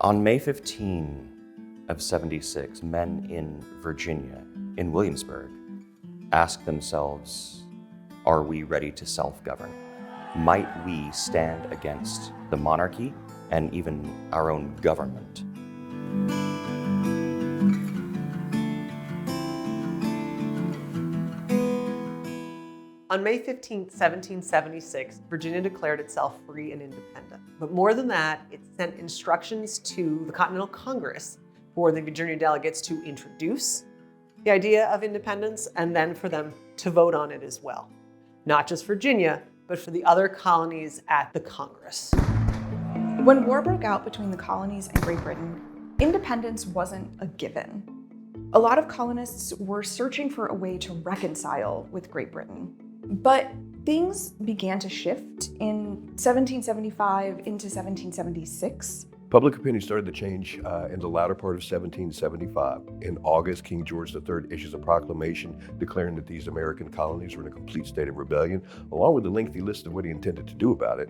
On May 15 of 76, men in Virginia, in Williamsburg, asked themselves, are we ready to self-govern? Might we stand against the monarchy and even our own government? On May 15, 1776, Virginia declared itself free and independent. But more than that, it sent instructions to the Continental Congress for the Virginia delegates to introduce the idea of independence and then for them to vote on it as well. Not just Virginia, but for the other colonies at the Congress. When war broke out between the colonies and Great Britain, independence wasn't a given. A lot of colonists were searching for a way to reconcile with Great Britain. But things began to shift in 1775 into 1776. Public opinion started to change in the latter part of 1775. In August, King George III issues a proclamation declaring that these American colonies were in a complete state of rebellion, along with a lengthy list of what he intended to do about it.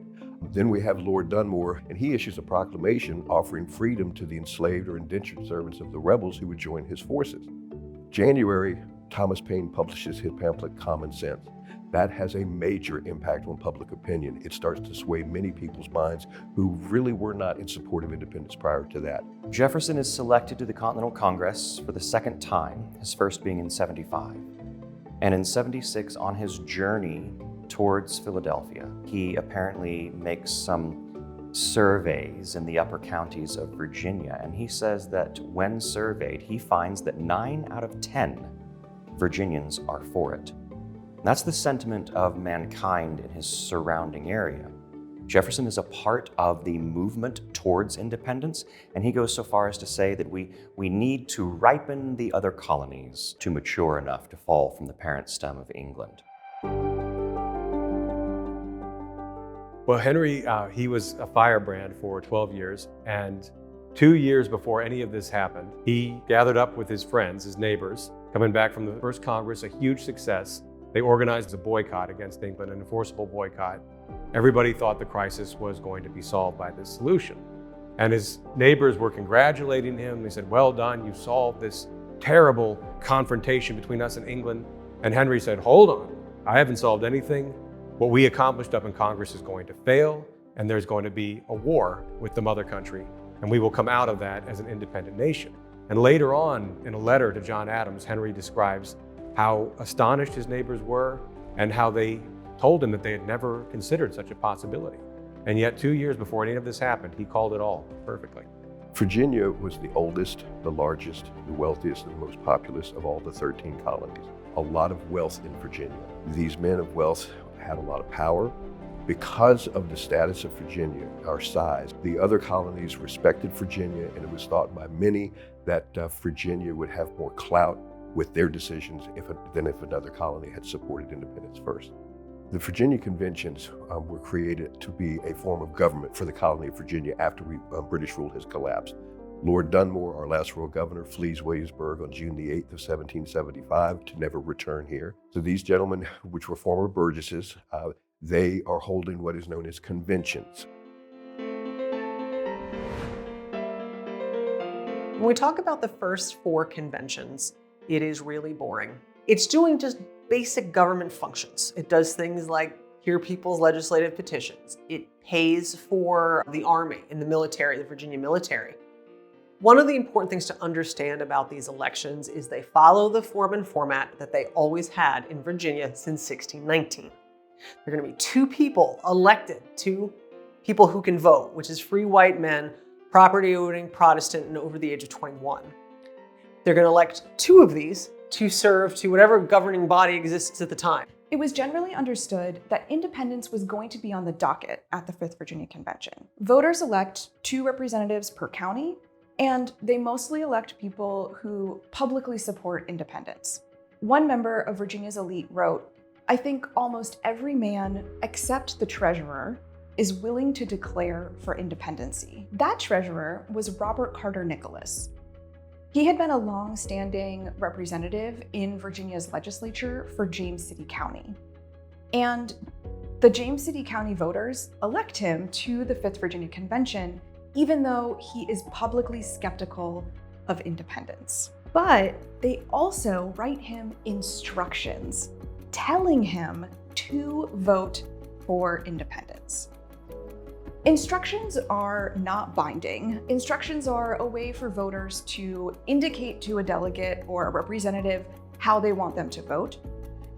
Then we have Lord Dunmore, and he issues a proclamation offering freedom to the enslaved or indentured servants of the rebels who would join his forces. January, Thomas Paine publishes his pamphlet, Common Sense. That has a major impact on public opinion. It starts to sway many people's minds who really were not in support of independence prior to that. Jefferson is selected to the Continental Congress for the second time, his first being in 75. And in 76, on his journey towards Philadelphia, he apparently makes some surveys in the upper counties of Virginia. And he says that when surveyed, he finds that 9 out of 10 Virginians are for it. That's the sentiment of mankind in his surrounding area. Jefferson is a part of the movement towards independence, and he goes so far as to say that we need to ripen the other colonies to mature enough to fall from the parent stem of England. Well, Henry, he was a firebrand for 12 years, and 2 years before any of this happened, he gathered up with his friends, his neighbors, coming back from the first Congress, a huge success. They organized a boycott against England, an enforceable boycott. Everybody thought the crisis was going to be solved by this solution. And his neighbors were congratulating him. They said, well done, you solved this terrible confrontation between us and England. And Henry said, hold on, I haven't solved anything. What we accomplished up in Congress is going to fail, and there's going to be a war with the mother country, and we will come out of that as an independent nation. And later on, in a letter to John Adams, Henry describes how astonished his neighbors were and how they told him that they had never considered such a possibility. And yet 2 years before any of this happened, he called it all perfectly. Virginia was the oldest, the largest, the wealthiest, and the most populous of all the 13 colonies. A lot of wealth in Virginia. These men of wealth had a lot of power. Because of the status of Virginia, our size, the other colonies respected Virginia, and it was thought by many that Virginia would have more clout with their decisions than if another colony had supported independence first. The Virginia Conventions were created to be a form of government for the colony of Virginia after British rule has collapsed. Lord Dunmore, our last royal governor, flees Williamsburg on June the 8th of 1775 to never return here. So these gentlemen, which were former burgesses, they are holding what is known as conventions. When we talk about the first 4 conventions, it is really boring. It's doing just basic government functions. It does things like hear people's legislative petitions. It pays for the army and the military, the Virginia military. One of the important things to understand about these elections is they follow the form and format that they always had in Virginia since 1619. There are going to be 2 people elected, 2 people who can vote, which is free white men, property-owning Protestant, and over the age of 21. They're going to elect 2 of these to serve to whatever governing body exists at the time. It was generally understood that independence was going to be on the docket at the 5th Virginia Convention. Voters elect 2 representatives per county, and they mostly elect people who publicly support independence. One member of Virginia's elite wrote, "I think almost every man except the treasurer is willing to declare for independency." That treasurer was Robert Carter Nicholas. He had been a long-standing representative in Virginia's legislature for James City County. And the James City County voters elect him to the 5th Virginia Convention, even though he is publicly skeptical of independence. But they also write him instructions telling him to vote for independence. Instructions are not binding. Instructions are a way for voters to indicate to a delegate or a representative how they want them to vote.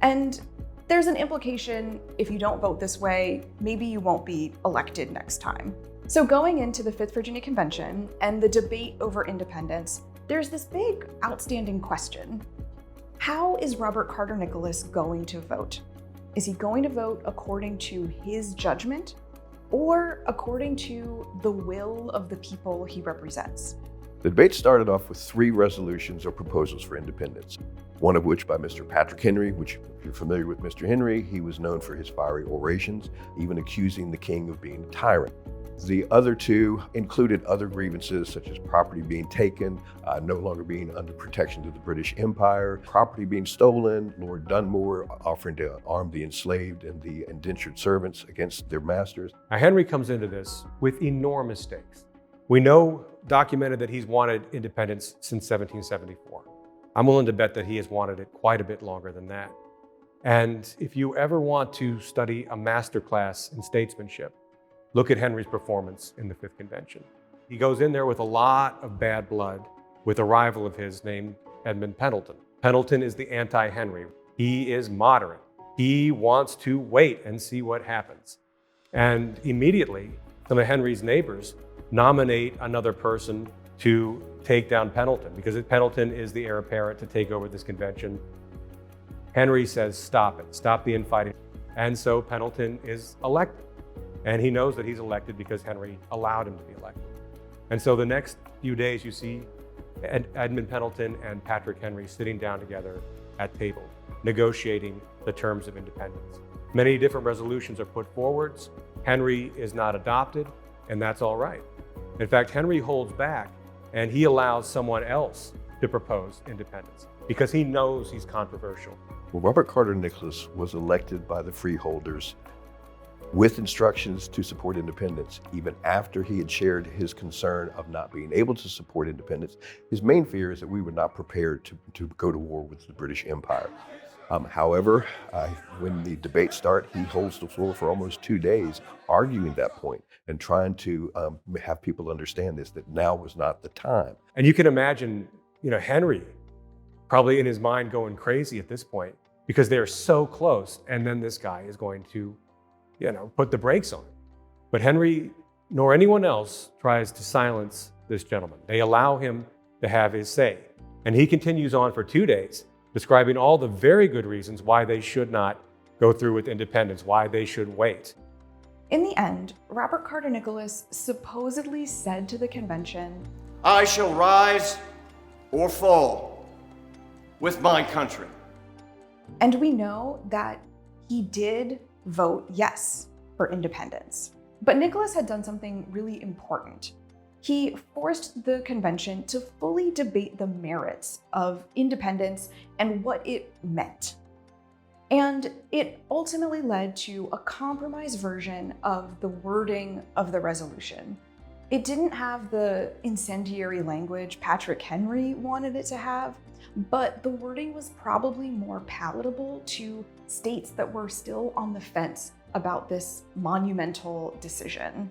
And there's an implication, if you don't vote this way, maybe you won't be elected next time. So going into the 5th Virginia Convention and the debate over independence, there's this big outstanding question. How is Robert Carter Nicholas going to vote? Is he going to vote according to his judgment or according to the will of the people he represents? The debate started off with 3 resolutions or proposals for independence, one of which by Mr. Patrick Henry, which if you're familiar with Mr. Henry, he was known for his fiery orations, even accusing the king of being a tyrant. The other 2 included other grievances such as property being taken, no longer being under protection to the British Empire, property being stolen, Lord Dunmore offering to arm the enslaved and the indentured servants against their masters. Now, Henry comes into this with enormous stakes. We know documented that he's wanted independence since 1774. I'm willing to bet that he has wanted it quite a bit longer than that. And if you ever want to study a masterclass in statesmanship, look at Henry's performance in the 5th Convention. He goes in there with a lot of bad blood with a rival of his named Edmund Pendleton. Pendleton is the anti-Henry. He is moderate. He wants to wait and see what happens. And immediately, some of Henry's neighbors nominate another person to take down Pendleton because Pendleton is the heir apparent to take over this convention. Henry says, stop it, stop the infighting. And so Pendleton is elected. And he knows that he's elected because Henry allowed him to be elected. And so the next few days you see Edmund Pendleton and Patrick Henry sitting down together at table, negotiating the terms of independence. Many different resolutions are put forwards. Henry is not adopted, and that's all right. In fact, Henry holds back and he allows someone else to propose independence because he knows he's controversial. Well, Robert Carter Nicholas was elected by the freeholders with instructions to support independence, even after he had shared his concern of not being able to support independence. His main fear is that we were not prepared to go to war with the British Empire. However, when the debates start, he holds the floor for almost 2 days, arguing that point and trying to have people understand this, that now was not the time. And you can imagine, Henry probably in his mind going crazy at this point because they're so close. And then this guy is going to put the brakes on. But Henry, nor anyone else, tries to silence this gentleman. They allow him to have his say. And he continues on for 2 days, describing all the very good reasons why they should not go through with independence, why they should wait. In the end, Robert Carter Nicholas supposedly said to the convention, I shall rise or fall with my country. And we know that he did vote yes for independence. But Nicholas had done something really important. He forced the convention to fully debate the merits of independence and what it meant. And it ultimately led to a compromise version of the wording of the resolution. It didn't have the incendiary language Patrick Henry wanted it to have, but the wording was probably more palatable to states that were still on the fence about this monumental decision.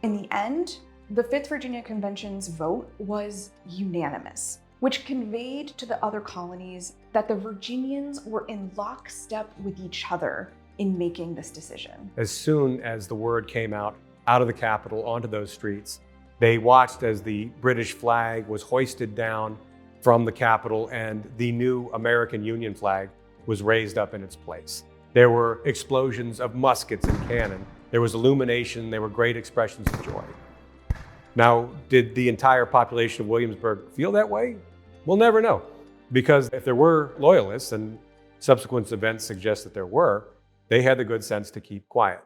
In the end, the 5th Virginia Convention's vote was unanimous, which conveyed to the other colonies that the Virginians were in lockstep with each other in making this decision. As soon as the word came out of the Capitol onto those streets, they watched as the British flag was hoisted down from the Capitol and the new American Union flag was raised up in its place. There were explosions of muskets and cannon. There was illumination. There were great expressions of joy. Now, did the entire population of Williamsburg feel that way? We'll never know, because if there were loyalists, and subsequent events suggest that there were, they had the good sense to keep quiet.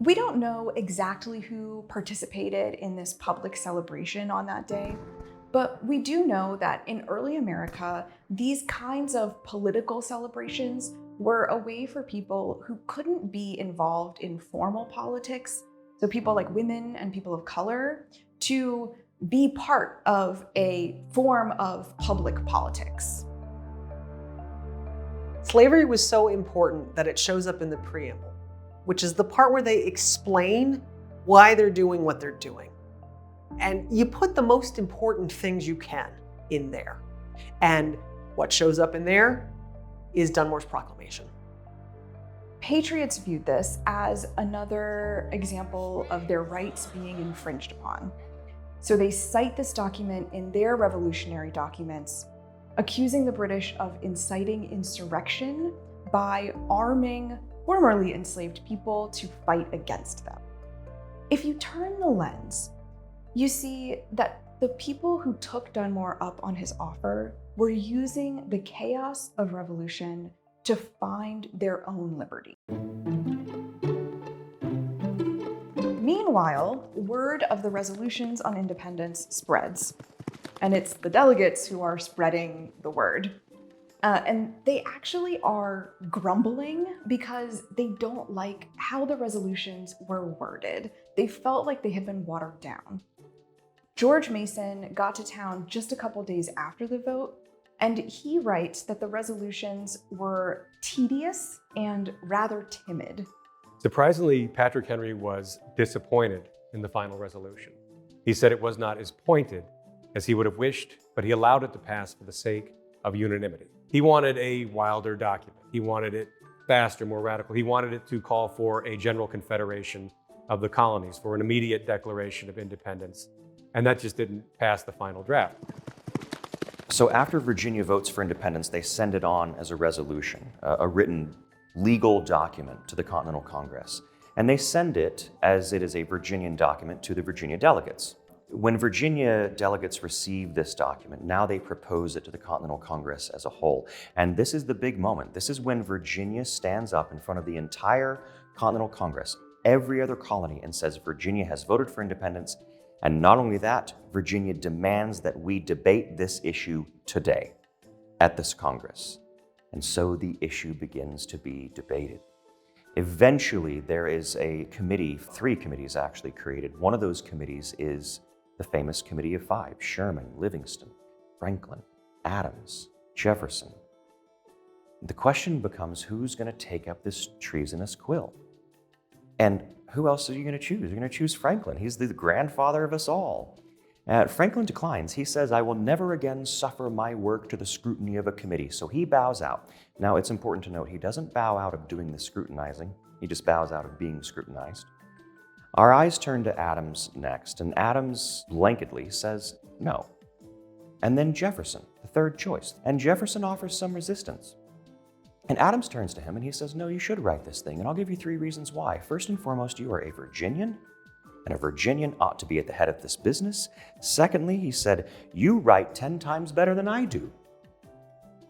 We don't know exactly who participated in this public celebration on that day, but we do know that in early America, these kinds of political celebrations were a way for people who couldn't be involved in formal politics so people like women and people of color, to be part of a form of public politics. Slavery was so important that it shows up in the preamble, which is the part where they explain why they're doing what they're doing. And you put the most important things you can in there. And what shows up in there is Dunmore's proclamation. Patriots viewed this as another example of their rights being infringed upon. So they cite this document in their revolutionary documents, accusing the British of inciting insurrection by arming formerly enslaved people to fight against them. If you turn the lens, you see that the people who took Dunmore up on his offer were using the chaos of revolution to find their own liberty. Meanwhile, word of the resolutions on independence spreads, and it's the delegates who are spreading the word. And they actually are grumbling because they don't like how the resolutions were worded. They felt like they had been watered down. George Mason got to town just a couple days after the vote, and he writes that the resolutions were tedious and rather timid. Surprisingly, Patrick Henry was disappointed in the final resolution. He said it was not as pointed as he would have wished, but he allowed it to pass for the sake of unanimity. He wanted a wilder document. He wanted it faster, more radical. He wanted it to call for a general confederation of the colonies, for an immediate declaration of independence. And that just didn't pass the final draft. So after Virginia votes for independence, they send it on as a resolution, a written legal document to the Continental Congress. And they send it as it is a Virginian document to the Virginia delegates. When Virginia delegates receive this document, now they propose it to the Continental Congress as a whole. And this is the big moment. This is when Virginia stands up in front of the entire Continental Congress, every other colony, and says Virginia has voted for independence. And not only that, Virginia demands that we debate this issue today at this Congress. And so the issue begins to be debated. Eventually, there is a committee, 3 committees actually created. One of those committees is the famous Committee of 5, Sherman, Livingston, Franklin, Adams, Jefferson. The question becomes, who's going to take up this treasonous quill? And who else are you going to choose? You're going to choose Franklin. He's the grandfather of us all. Franklin declines. He says, I will never again suffer my work to the scrutiny of a committee. So he bows out. Now, it's important to note, he doesn't bow out of doing the scrutinizing. He just bows out of being scrutinized. Our eyes turn to Adams next, and Adams blanketly says no. And then Jefferson, the third choice. And Jefferson offers some resistance. And Adams turns to him and he says, no, you should write this thing, and I'll give you 3 reasons why. First and foremost, you are a Virginian, and a Virginian ought to be at the head of this business. Secondly, he said, you write 10 times better than I do.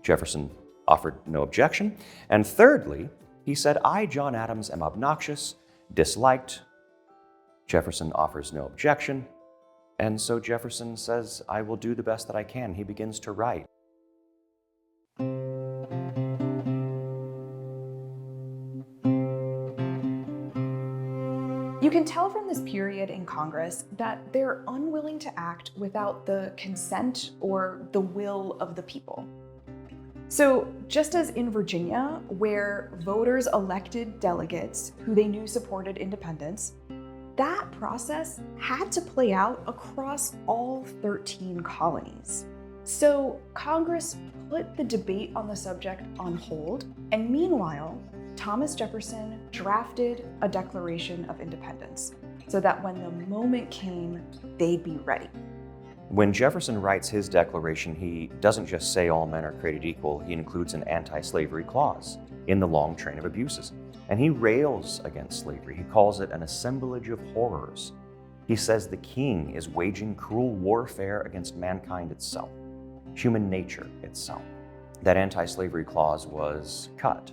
Jefferson offered no objection. And thirdly, he said, I, John Adams, am obnoxious, disliked. Jefferson offers no objection. And so Jefferson says, I will do the best that I can. He begins to write. You can tell from this period in Congress that they're unwilling to act without the consent or the will of the people. So just as in Virginia, where voters elected delegates who they knew supported independence, that process had to play out across all 13 colonies. So Congress put the debate on the subject on hold, and meanwhile, Thomas Jefferson drafted a Declaration of Independence so that when the moment came, they'd be ready. When Jefferson writes his declaration, he doesn't just say all men are created equal, he includes an anti-slavery clause in the long train of abuses. And he rails against slavery. He calls it an assemblage of horrors. He says the king is waging cruel warfare against mankind itself, human nature itself. That anti-slavery clause was cut,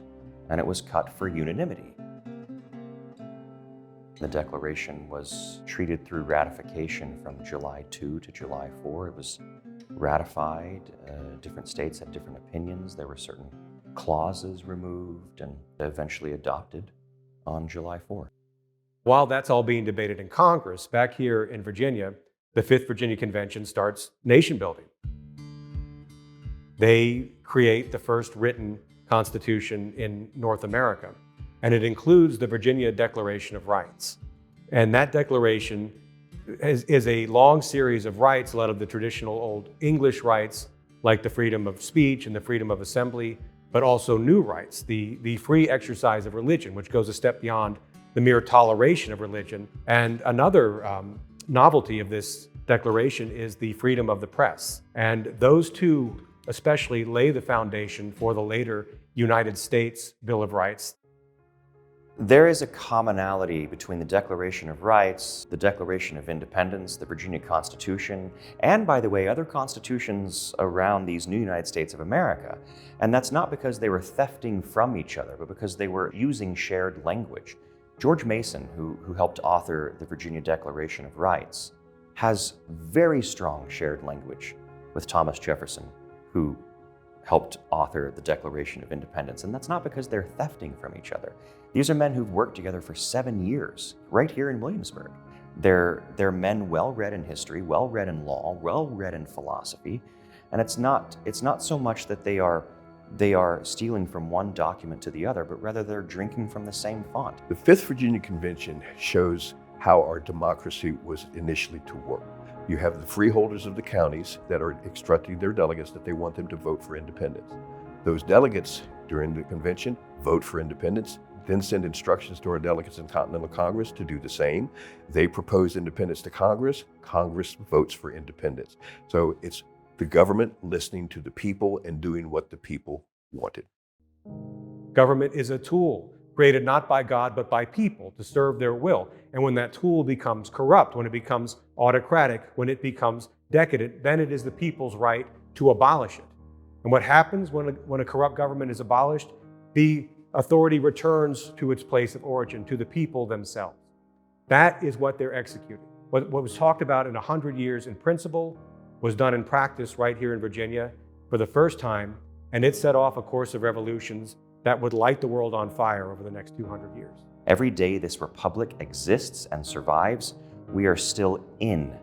and it was cut for unanimity. The Declaration was treated through ratification from July 2 to July 4. It was ratified. Different states had different opinions. There were certain clauses removed and eventually adopted on July 4. While that's all being debated in Congress, back here in Virginia, the 5th Virginia Convention starts nation building. They create the first written constitution in North America, and it includes the Virginia Declaration of Rights. And that declaration is a long series of rights, a lot of the traditional old English rights, like the freedom of speech and the freedom of assembly, but also new rights, the free exercise of religion, which goes a step beyond the mere toleration of religion. And another novelty of this declaration is the freedom of the press. And those two especially lay the foundation for the later United States Bill of Rights. There is a commonality between the Declaration of Rights, the Declaration of Independence, the Virginia Constitution, and, by the way, other constitutions around these new United States of America. And that's not because they were thefting from each other, but because they were using shared language. George Mason, who helped author the Virginia Declaration of Rights, has very strong shared language with Thomas Jefferson, who helped author the Declaration of Independence. And that's not because they're thefting from each other. These are men who've worked together for 7 years, right here in Williamsburg. They're men well-read in history, well-read in law, well-read in philosophy. And it's not so much that they are stealing from one document to the other, but rather they're drinking from the same font. The 5th Virginia Convention shows how our democracy was initially to work. You have the freeholders of the counties that are instructing their delegates that they want them to vote for independence. Those delegates during the convention vote for independence, then send instructions to our delegates in Continental Congress to do the same. They propose independence to Congress. Congress votes for independence. So it's the government listening to the people and doing what the people wanted. Government is a tool created not by God, but by people to serve their will. And when that tool becomes corrupt, when it becomes autocratic, when it becomes decadent, then it is the people's right to abolish it. And what happens when a corrupt government is abolished? The authority returns to its place of origin, to the people themselves. That is what they're executing. What was talked about in 100 years in principle was done in practice right here in Virginia for the first time, and it set off a course of revolutions that would light the world on fire over the next 200 years. Every day this republic exists and survives, we are still in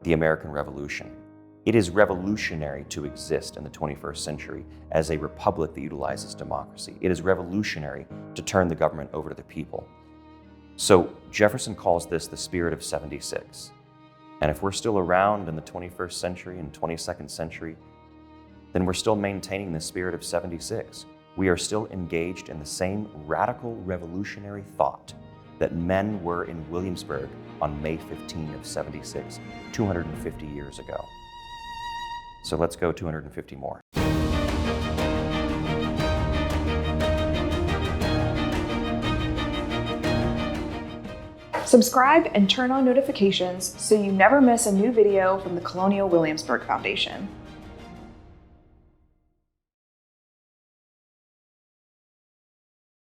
the American Revolution. It is revolutionary to exist in the 21st century as a republic that utilizes democracy. It is revolutionary to turn the government over to the people. So Jefferson calls this the spirit of '76. And if we're still around in the 21st century and 22nd century, then we're still maintaining the spirit of '76. We are still engaged in the same radical revolutionary thought that men were in Williamsburg on May 15 of '76, 250 years ago. So let's go 250 more. Subscribe and turn on notifications so you never miss a new video from the Colonial Williamsburg Foundation.